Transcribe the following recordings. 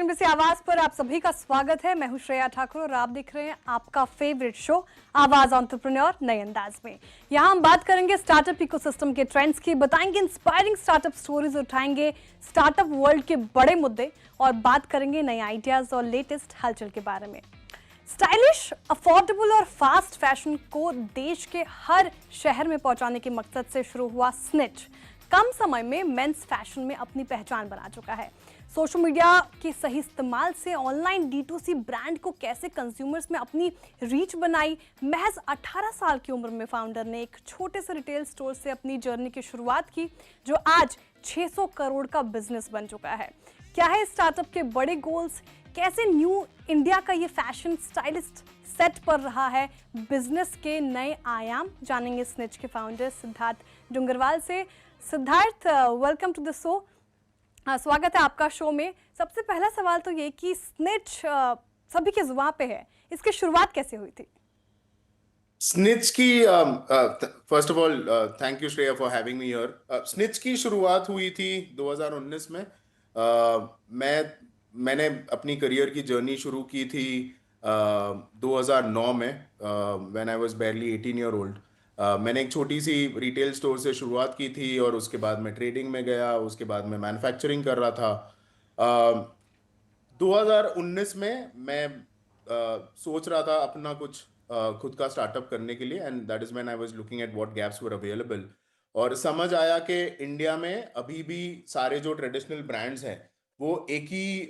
NBC आवाज पर आप सभी का स्वागत है। मैं हूं श्रेया ठाकुर और आप देख रहे हैं आपका फेवरेट शो आवाज एंटरप्रेन्योर नए अंदाज में। यहां हम बात करेंगे स्टार्टअप इकोसिस्टम के ट्रेंड्स की, बताएंगे इंस्पायरिंग स्टार्टअप स्टोरीज, उठाएंगे स्टार्टअप वर्ल्ड के बड़े मुद्दे और बात करेंगे नए आइडियाज और लेटेस्ट हलचल के बारे में। स्टाइलिश, अफोर्डेबल और फास्ट फैशन को देश के हर शहर में पहुंचाने के मकसद से शुरू हुआ स्निच कम समय में मेंस फैशन में अपनी पहचान बना चुका है। सोशल मीडिया के सही इस्तेमाल से ऑनलाइन D2C ब्रांड को कैसे कंज्यूमर्स में अपनी रीच बनाई। महज 18 साल की उम्र में फाउंडर ने एक छोटे से रिटेल स्टोर से अपनी जर्नी की शुरुआत की, जो आज 600 करोड़ का बिजनेस बन चुका है। क्या है स्टार्टअप के बड़े गोल्स, कैसे न्यू इंडिया का ये फैशन स्टाइलिस्ट सेट पर रहा है बिजनेस के नए आयाम, जानेंगे स्निच के फाउंडर सिद्धार्थ डुंगरवाल से। Siddharth, welcome to the show. स्वागत है आपका शो में। सबसे पहला सवाल तो ये कि स्निच सभी के जुबान पे है, इसकी शुरुआत कैसे हुई थी? स्निच की first of all thank you Shreya for having me here. Snitch की शुरुआत हुई थी 2019 में। मैंने अपनी करियर की जर्नी शुरू की थी 2009 में, when I was बारली 18 year old. मैंने एक छोटी सी रिटेल स्टोर से शुरुआत की थी और उसके बाद मैं ट्रेडिंग में गया, उसके बाद मैं मैन्युफैक्चरिंग कर रहा था। 2019 में मैं सोच रहा था अपना कुछ खुद का स्टार्टअप करने के लिए, and that is when I was looking at what gaps were available. और समझ आया कि इंडिया में अभी भी सारे जो ट्रेडिशनल ब्रांड्स हैं वो एक ही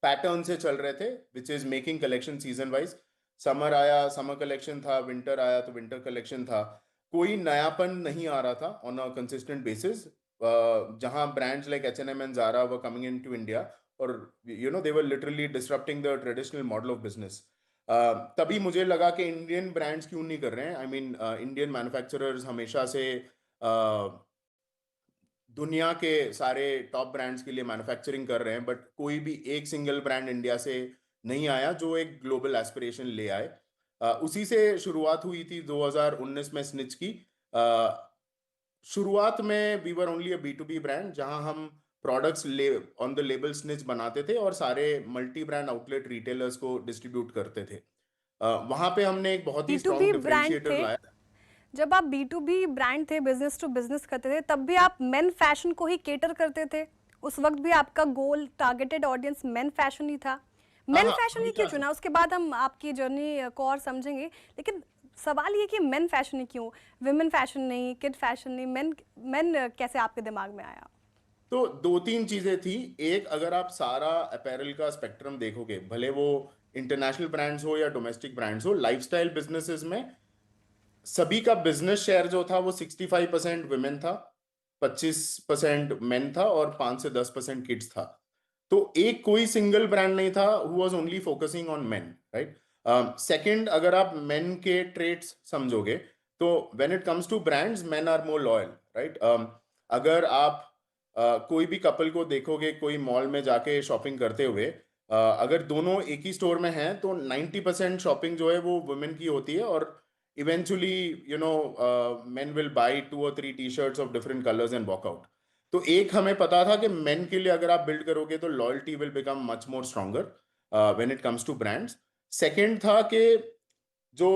पैटर्न से चल रहे थे, which is making collection season wise. Summer आया समर कलेक्शन था, विंटर आया तो विंटर कलेक्शन था। कोई नयापन नहीं आ रहा था ऑन अ कंसिस्टेंट बेसिस। जहां brands like H&M and Zara were coming into India, और they were literally disrupting the traditional model of business. तभी मुझे लगा कि इंडियन ब्रांड्स क्यों नहीं कर रहे हैं। आई मीन इंडियन मैन्युफैक्चरर्स हमेशा से दुनिया के सारे टॉप ब्रांड्स के लिए मैन्युफैक्चरिंग कर रहे हैं, बट कोई भी एक सिंगल ब्रांड इंडिया से नहीं आया जो एक ग्लोबल एस्पिरेशन ले आए। उसी से शुरुआत हुई थी 2019 में स्निच की। शुरुआत में we were only a B2B brand, जहां हम products on the label Snitch बनाते थे और सारे मल्टी ब्रांड आउटलेट रिटेलर्स को डिस्ट्रीब्यूट करते थे। वहां पे हमने एक बहुत ही स्ट्रॉन्ग B2B ब्रांड डिफरेंशिएटर थे। लाया। जब आप B2B ब्रांड थे, बिजनेस टू बिजनेस करते थे, तब भी आप मेन फैशन को ही केटर करते थे? उस वक्त भी आपका गोल, टारगेटेड ऑडियंस मेन फैशन ही था? हाँ मेन हाँ, फैशन वही ही क्यों था। चुना, उसके बाद हम आपकी जर्नी को और समझेंगे, लेकिन सवाल ये कि मेन फैशन ही क्यों, विमेन फैशन नहीं, किड फैशन नहीं, मेन मेन कैसे आपके दिमाग में आया? तो दो तीन चीजें थी। एक, अगर आप सारा अपैरल का स्पेक्ट्रम देखोगे, भले वो इंटरनेशनल ब्रांड्स हो या डोमेस्टिक ब्रांड्स हो, लाइफस्टाइल बिजनेसेस में सभी का बिजनेस शेयर जो था वो 65% वुमेन था, 25% मेन था और 5 से 10% किड्स था। तो एक कोई सिंगल ब्रांड नहीं था who was only focusing on men, right. Second, अगर आप मेन के ट्रेट्स समझोगे तो when it comes to brands, men are more loyal, right. अगर आप कोई भी कपल को देखोगे कोई मॉल में जाके शॉपिंग करते हुए, अगर दोनों एक ही स्टोर में हैं तो 90% शॉपिंग जो है वो वुमेन की होती है, और eventually men will buy 2 or 3 T-shirts of different colours and walk out. तो एक हमें पता था कि मेन के लिए अगर आप बिल्ड करोगे तो loyalty will become much more stronger when it comes to brands. Second था कि जो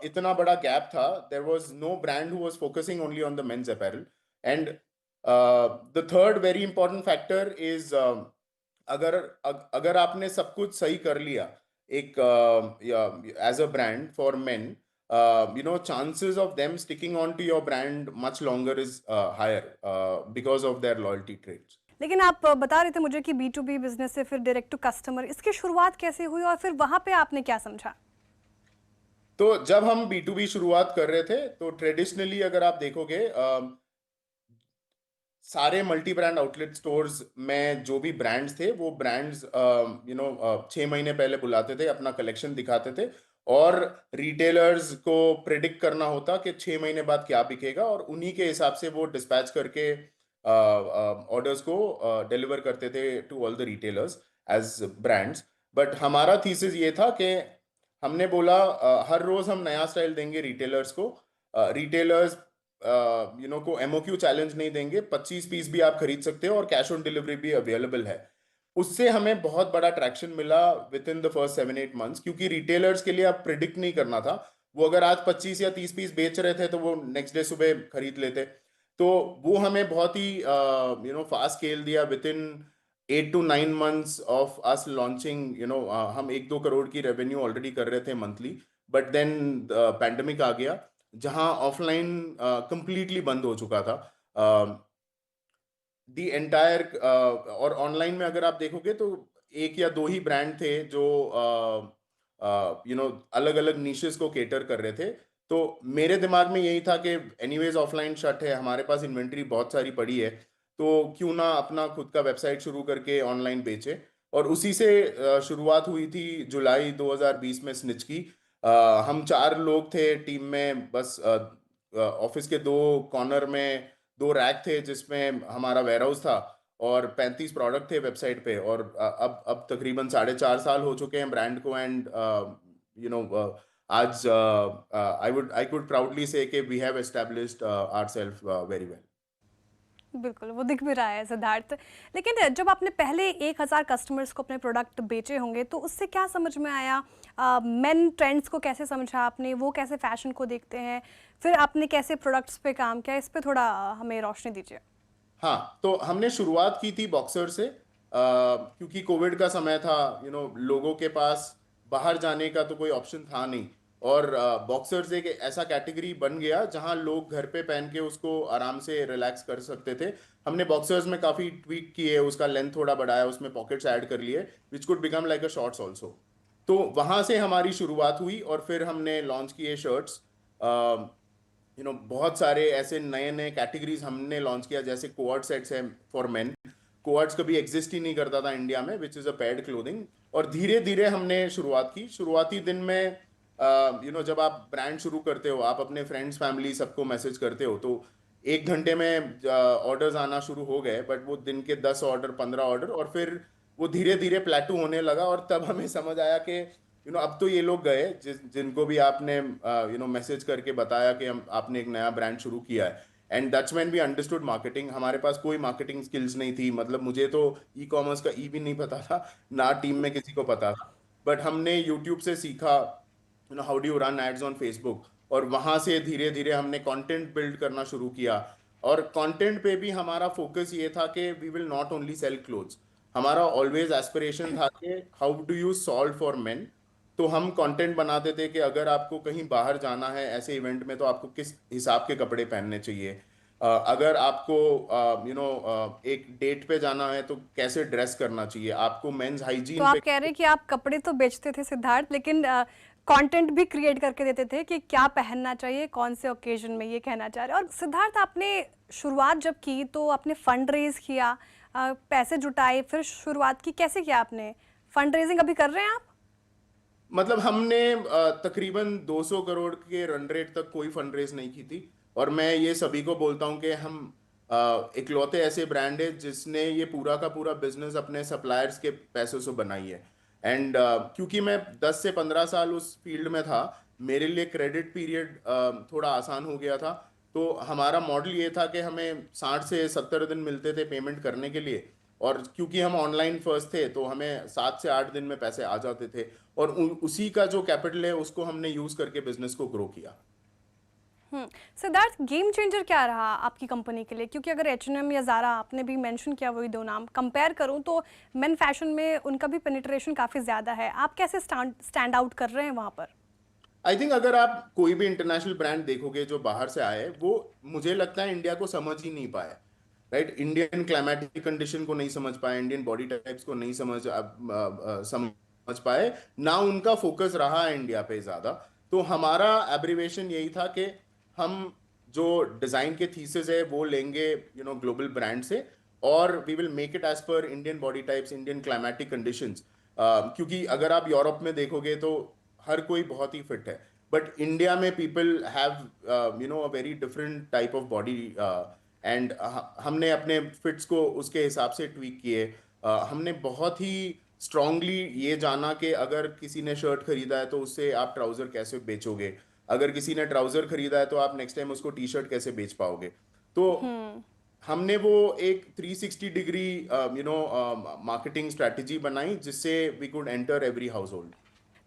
इतना बड़ा गैप था, there was no brand who was focusing only on the men's apparel. And the third very important factor is, अगर आपने सब कुछ सही कर लिया एक as a brand for men, chances of them sticking on to your brand much longer is higher because of their loyalty traits. लेकिन आप बता रहे थे मुझे कि B2B बिजनेस से फिर डायरेक्ट टू कस्टमर, इसकी शुरुआत कैसे हुई और फिर वहां पे आपने क्या समझा? तो जब हम B2B शुरुआत कर रहे थे तो ट्रेडिशनली अगर आप देखोगे, सारे मल्टी ब्रांड आउटलेट स्टोर्स में जो भी ब्रांड्स थे वो ब्रांड्स 6 महीने पहले बुलाते थे, अपना कलेक्शन दिखाते थे, और रिटेलर्स को प्रिडिक्ट करना होता कि 6 महीने बाद क्या बिकेगा, और उन्हीं के हिसाब से वो डिस्पैच करके ऑर्डर्स को डिलीवर करते थे to all the retailers as brands. But हमारा थीसिस ये था कि हमने बोला हर रोज हम नया स्टाइल देंगे रिटेलर्स को। रिटेलर्स को MOQ चैलेंज नहीं देंगे, 25 पीस भी आप खरीद सकते हो और कैश ऑन डिलीवरी भी अवेलेबल है। उससे हमें बहुत बड़ा ट्रैक्शन मिला with in the first 7-8 months, क्योंकि रिटेलर्स के लिए अब प्रिडिक्ट नहीं करना था। वो अगर आज 25 या 30 पीस बेच रहे थे तो वो नेक्स्ट डे सुबह खरीद लेते। तो वो हमें बहुत ही फास्ट स्केल दिया। With in 8 to 9 months of us launching, हम 1-2 करोड़ की रेवेन्यू ऑलरेडी कर रहे थे मंथली। बट देन पैंडमिक आ गया, जहां ऑफलाइन कंप्लीटली बंद हो चुका था। दी एंटायर और ऑनलाइन में अगर आप देखोगे तो एक या दो ही ब्रांड थे जो अलग अलग निशेस को केटर कर रहे थे। तो मेरे दिमाग में यही था कि एनीवेज ऑफलाइन शट है, हमारे पास इन्वेंट्री बहुत सारी पड़ी है, तो क्यों ना अपना खुद का वेबसाइट शुरू करके ऑनलाइन बेचे। और उसी से शुरुआत हुई थी जुलाई 2020 में स्निच की। हम 4 लोग थे टीम में, बस ऑफिस के 2 कॉर्नर में 2 रैक थे जिसमें हमारा वेयरहाउस था, और 35 प्रोडक्ट थे वेबसाइट पे। और अब तकरीबन 4.5 साल हो चुके हैं ब्रांड को। एंड यू नो आज आई कुड प्राउडली से कि we have established ourselves very well. बिल्कुल, वो दिख भी रहा है सिद्धार्थ। लेकिन जब आपने पहले 1000 कस्टमर्स को अपने प्रोडक्ट बेचे होंगे तो उससे क्या समझ में आया? मेन ट्रेंड्स को कैसे समझा आपने, वो कैसे फैशन को देखते हैं, फिर आपने कैसे प्रोडक्ट्स पे काम किया, इस पे थोड़ा हमें रोशनी दीजिए। हाँ, तो हमने शुरुआत की थी बॉक्सर से, क्योंकि कोविड का समय था। लोगों के पास बाहर जाने का तो कोई ऑप्शन था नहीं। और बॉक्सर्स एक ऐसा कैटेगरी बन गया जहां लोग घर पे पहन के उसको आराम से रिलैक्स कर सकते थे। हमने बॉक्सर्स में काफ़ी ट्वीक किए, उसका लेंथ थोड़ा बढ़ाया, उसमें पॉकेट्स ऐड कर लिए, which could become like a shorts also. तो वहां से हमारी शुरुआत हुई, और फिर हमने लॉन्च किए शर्ट्स। बहुत सारे ऐसे नए नए कैटेगरीज हमने लॉन्च किया, जैसे कोअर्ड सेट्स है फॉर मेन। कोअर्ड्स कभी एग्जिस्ट ही नहीं करता था इंडिया में, विच इज़ अ पैड क्लोथिंग। और धीरे धीरे हमने शुरुआत की। शुरुआती दिन में जब आप ब्रांड शुरू करते हो, आप अपने फ्रेंड्स फैमिली सबको मैसेज करते हो, तो 1 घंटे में ऑर्डर्स आना शुरू हो गए। बट वो दिन के 10 ऑर्डर, 15 ऑर्डर, और फिर वो धीरे धीरे प्लेटू होने लगा। और तब हमें समझ आया कि अब तो ये लोग गए जिनको भी आपने मैसेज करके बताया कि हम आपने एक नया ब्रांड शुरू किया है। And that's when we understood marketing. हमारे पास कोई मार्केटिंग स्किल्स नहीं थी, मतलब मुझे तो ई कॉमर्स का ई भी नहीं पता था, ना टीम में किसी को पता था। बट हमने यूट्यूब से सीखा how do you run ads on Facebook, और वहां से धीरे धीरे हमने कंटेंट बिल्ड करना शुरू किया। और कंटेंट पे भी हमारा फोकस ये था कि we will not only sell clothes. हमारा ऑलवेज एस्पिरेशन था कि how do you solve for men. तो हम कंटेंट बनाते थे कि अगर आपको कहीं बाहर जाना है ऐसे इवेंट में, तो आपको किस हिसाब के कपड़े पहनने चाहिए। अगर आपको एक डेट पे जाना है तो कैसे ड्रेस करना चाहिए, आपको मेंस तो हाइजीन पे। आप कह रहे हैं कि आप कपड़े तो बेचते थे सिद्धार्थ, लेकिन कंटेंट भी क्रिएट करके देते थे कि क्या पहनना चाहिए कौन से ओकेजन में, ये कहना चाह रहे हैं। और सिद्धार्थ, आपने शुरुआत जब की तो आपने फंड रेज किया, पैसे जुटाए, फिर शुरुआत की, कैसे किया आपने? फंड रेजिंग अभी कर रहे हैं आप? मतलब हमने तकरीबन 200 करोड़ के रन रेट तक कोई फंड रेज नहीं की थी। और मैं ये सभी को बोलता हूँ कि हम इकलौते ऐसे ब्रांड है जिसने ये पूरा का पूरा बिजनेस अपने सप्लायर्स के पैसों से बनाई है। एंड क्योंकि मैं 10 से 15 साल उस फील्ड में था, मेरे लिए क्रेडिट पीरियड थोड़ा आसान हो गया था। तो हमारा मॉडल ये था कि हमें 60 से 70 दिन मिलते थे पेमेंट करने के लिए। और क्योंकि हम ऑनलाइन फर्स्ट थे तो हमें 7 से 8 दिन में पैसे आ जाते थे। और उसी का जो कैपिटल है उसको हमने यूज करके बिजनेस को ग्रो किया। सिद्धार्थ, गेम चेंजर क्या रहा आपकी कंपनी के लिए? क्योंकि अगर H&M या ज़ारा, आपने भी मेंशन किया वही दो नाम, कंपेयर करूं तो मेन फैशन में उनका भी पेनिट्रेशन काफ़ी ज़्यादा है। आप कैसे स्टैंड आउट कर रहे हैं वहाँ पर? आई थिंक अगर आप कोई भी इंटरनेशनल ब्रांड देखोगे जो बाहर से आए, वो मुझे लगता है इंडिया को समझ ही नहीं पाए। राइट, इंडियन क्लाइमेटिक कंडीशन को नहीं समझ पाए, इंडियन बॉडी टाइप्स को नहीं समझ पाए, ना उनका फोकस रहा है इंडिया पे ज्यादा। तो हमारा एब्रीवेशन यही था कि हम जो डिजाइन के थीसिस है वो लेंगे ग्लोबल ब्रांड से, और we will make it as per Indian body types, Indian climatic conditions. क्योंकि अगर आप यूरोप में देखोगे तो हर कोई बहुत ही फिट है, बट इंडिया में people have a very different type of body. And हमने अपने फिट्स को उसके हिसाब से ट्वीक किए। हमने बहुत ही स्ट्रांगली ये जाना कि अगर किसी ने शर्ट खरीदा है तो उससे आप ट्राउजर कैसे बेचोगे, अगर किसी ने ट्राउजर खरीदा है तो आप नेक्स्ट टाइम उसको टी शर्ट कैसे बेच पाओगे। तो हमने वो एक 360 डिग्री मार्केटिंग स्ट्रैटेजी बनाई जिससे we could enter every household.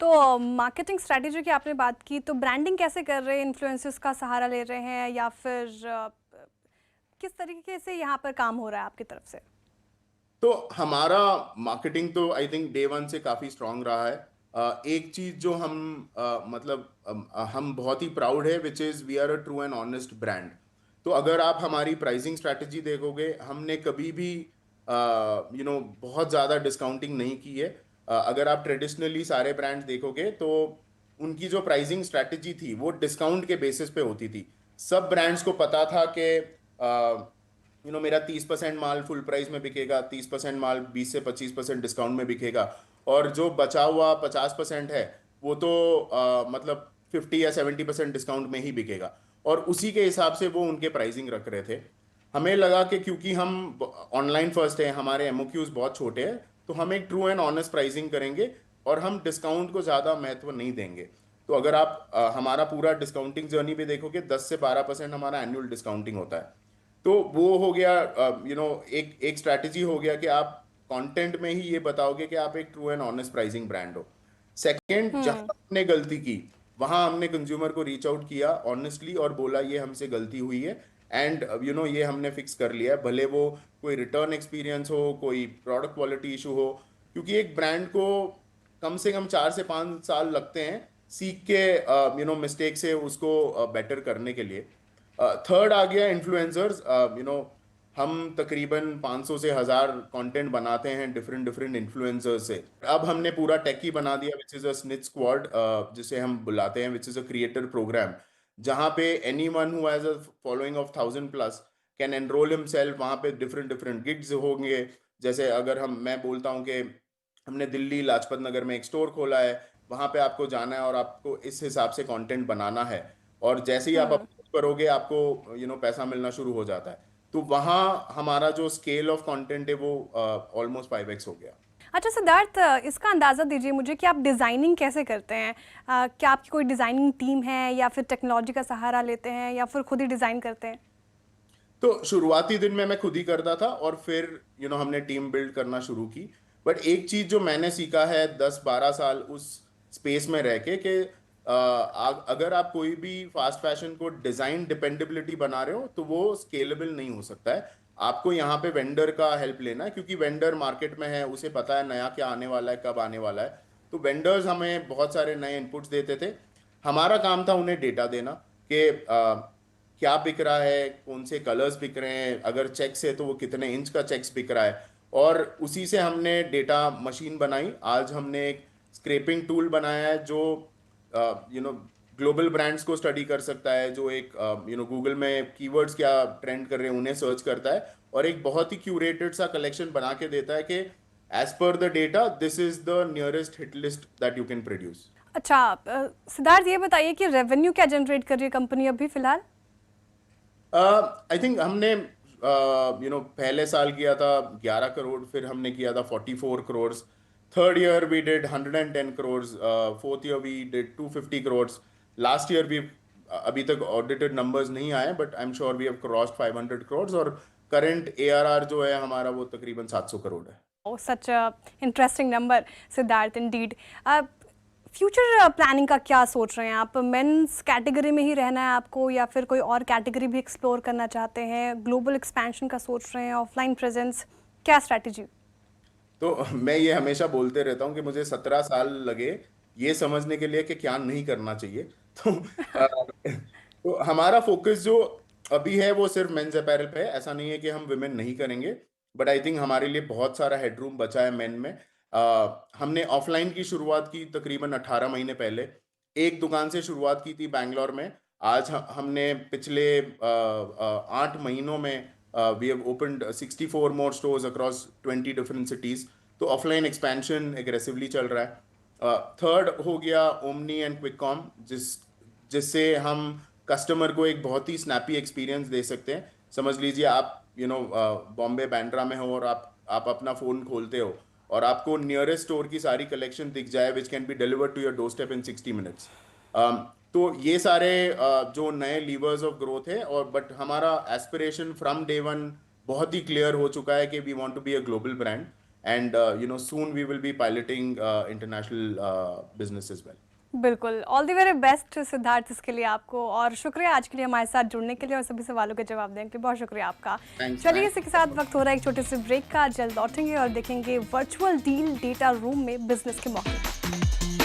तो मार्केटिंग स्ट्रेटेजी की आपने बात की, तो ब्रांडिंग कैसे कर रहे हैं? इन्फ्लुएंसर्स का सहारा ले रहे हैं या फिर किस तरीके से यहाँ पर काम हो रहा है आपकी तरफ से? तो हमारा मार्केटिंग तो आई थिंक डे वन से काफ़ी स्ट्रांग रहा है। एक चीज़ जो हम हम बहुत ही प्राउड है which is we are a true and honest brand. तो अगर आप हमारी प्राइसिंग स्ट्रैटेजी देखोगे, हमने कभी भी बहुत ज़्यादा डिस्काउंटिंग नहीं की है। अगर आप ट्रेडिशनली सारे ब्रांड्स देखोगे तो उनकी जो प्राइसिंग स्ट्रैटेजी थी वो डिस्काउंट के बेसिस पे होती थी। सब ब्रांड्स को पता था कि मेरा 30% माल फुल प्राइस में बिकेगा, 30% माल 20 से 25% डिस्काउंट में बिकेगा, और जो बचा हुआ 50% है वो तो मतलब 50 या 70% डिस्काउंट में ही बिकेगा। और उसी के हिसाब से वो उनके प्राइसिंग रख रहे थे। हमें लगा कि क्योंकि हम ऑनलाइन फर्स्ट है, हमारे एमओक्यूज बहुत छोटे हैं, तो हम एक ट्रू एंड ऑनेस्ट प्राइसिंग करेंगे और हम डिस्काउंट को ज़्यादा महत्व नहीं देंगे। तो अगर आप हमारा पूरा डिस्काउंटिंग जर्नी पे देखोगे, 10 से 12% हमारा एनुअल डिस्काउंटिंग होता है। तो वो हो गया, एक एक स्ट्रैटेजी हो गया कि आप कंटेंट में ही ये बताओगे कि आप एक true and honest pricing brand हो। सेकंड, जहां हमने गलती की वहां हमने कंज्यूमर को रीच आउट किया ऑनेस्टली और बोला ये हमसे गलती हुई है, एंड ये हमने फिक्स कर लिया है, भले वो कोई रिटर्न एक्सपीरियंस हो, कोई प्रोडक्ट क्वालिटी इशू हो। क्योंकि एक ब्रांड को कम से कम 4 से 5 साल लगते हैं सीख के मिस्टेक से उसको बेटर करने के लिए। थर्ड आ गया इन्फ्लुएंसर्स। हम तकरीबन 500 से 1000 कंटेंट बनाते हैं डिफरेंट डिफरेंट इन्फ्लुएंसर्स से। अब हमने पूरा टेकी बना दिया which is a Snitch squad, जिसे हम बुलाते हैं, which is a creator program, जहाँ पे anyone who has a following of 1000+ can enrol himself. वहाँ पे डिफरेंट डिफरेंट गिग्स होंगे। जैसे अगर मैं बोलता हूँ कि हमने दिल्ली लाजपत नगर में एक स्टोर खोला है, वहाँ पे आपको जाना है और आपको इस हिसाब से कंटेंट बनाना है, और जैसे ही आप अपलोड करोगे आपको पैसा मिलना शुरू हो जाता है। तो वहाँ हमारा जो स्केल ऑफ कंटेंट है वो ऑलमोस्ट 5x हो गया। अच्छा सिद्धार्थ, इसका अंदाज़ा दीजिए मुझे कि आप डिज़ाइनिंग कैसे करते हैं? क्या आपकी कोई डिज़ाइनिंग टीम है या फिर टेक्नोलॉजी का सहारा लेते हैं या फिर खुद ही डिज़ाइन करते हैं? तो शुरुआती दिन में मैं खुद ही करता था और फिर हमने टीम बिल्ड करना शुरू की। बट एक चीज जो मैंने सीखा है 10-12 साल उस स्पेस में रह के कि अगर आप कोई भी फास्ट फैशन को डिजाइन डिपेंडेबिलिटी बना रहे हो तो वो स्केलेबल नहीं हो सकता है। आपको यहाँ पे वेंडर का हेल्प लेना है, क्योंकि वेंडर मार्केट में है, उसे पता है नया क्या आने वाला है, कब आने वाला है। तो वेंडर्स हमें बहुत सारे नए इनपुट्स देते थे। हमारा काम था उन्हें डेटा देना कि क्या बिक रहा है, कौन से कलर्स बिक रहे हैं, अगर चेक्स है तो वो कितने इंच का चेक्स बिक रहा है। और उसी से हमने डेटा मशीन बनाई। आज हमने एक स्क्रैपिंग टूल बनाया है जो ग्लोबल ब्रांड्स को स्टडी कर सकता है, जो एक गूगल में कीवर्ड्स क्या ट्रेंड कर रहे हैं उन्हें सर्च करता है और एक बहुत ही क्यूरेटेड सा कलेक्शन बना के देता है कि as per the data this is the nearest hit list that you can produce. अच्छा, सिद्धार्थ ये बताइए कि रेवेन्यू क्या जनरेट कर रही है कंपनी अभी फिलहाल? आई थिंक हमने पहले साल किया था 11 करोड़, फिर हमने किया था 44 crore. Third year we did 110 crore, fourth year we did 250 crore. Last year भी अभी तक ऑडिटेड नंबर्स नहीं आए, but I am sure we have crossed 500 crore, और करंट एआरआर जो है हमारा वो तकरीबन 700 करोड़ है। Oh, such a interesting number, Siddharth, indeed. Future planning का क्या सोच रहे हैं आप? मेंस कैटेगरी में ही रहना है आपको या फिर कोई और कैटेगरी भी एक्सप्लोर करना चाहते हैं? ग्लोबल एक्सपेंशन का सोच रहे हैं? ऑफलाइन प्रेजेंस, क्या स्ट्रैटेजी? तो मैं ये हमेशा बोलते रहता हूँ कि मुझे 17 साल लगे ये समझने के लिए कि क्या नहीं करना चाहिए। तो तो हमारा फोकस जो अभी है वो सिर्फ मेंस अपैरल पे है। ऐसा नहीं है कि हम विमेन नहीं करेंगे, बट आई थिंक हमारे लिए बहुत सारा हेडरूम बचा है मेन में। हमने ऑफलाइन की शुरुआत की तकरीबन 18 महीने पहले। एक दुकान से शुरुआत की थी बैंगलोर में। आज हमने पिछले 8 महीनों में we have opened 64 more stores across 20 different cities। तो ऑफलाइन एक्सपेंशन एग्रेसिवली चल रहा है। थर्ड हो गया ओमनी एंड क्विक कॉम, जिससे हम कस्टमर को एक बहुत ही स्नैपी एक्सपीरियंस दे सकते हैं। समझ लीजिए आप बॉम्बे बैंड्रा में हो और आप अपना फ़ोन खोलते हो और आपको नियरेस्ट स्टोर की सारी कलेक्शन दिख जाए which can be delivered to your doorstep in 60 minutes. तो ये सारे जो नए लीवर्स ऑफ ग्रोथ है। और बट हमारा एस्पिरेशन फ्रॉम डे वन बहुत ही क्लियर हो चुका है कि we want to be a global brand and soon we will be piloting international business as well. बिल्कुल, all the very best Siddharth इसके लिए आपको, और शुक्रिया आज के लिए हमारे साथ जुड़ने के लिए और सभी सवालों के जवाब देने के लिए, बहुत शुक्रिया आपका। Thanks, चलिए thanks. इसी के साथ वक्त हो रहा है एक छोटे से ब्रेक का, जल्द लौटेंगे और देखेंगे वर्चुअल डील डेटा रूम में बिजनेस के मौके।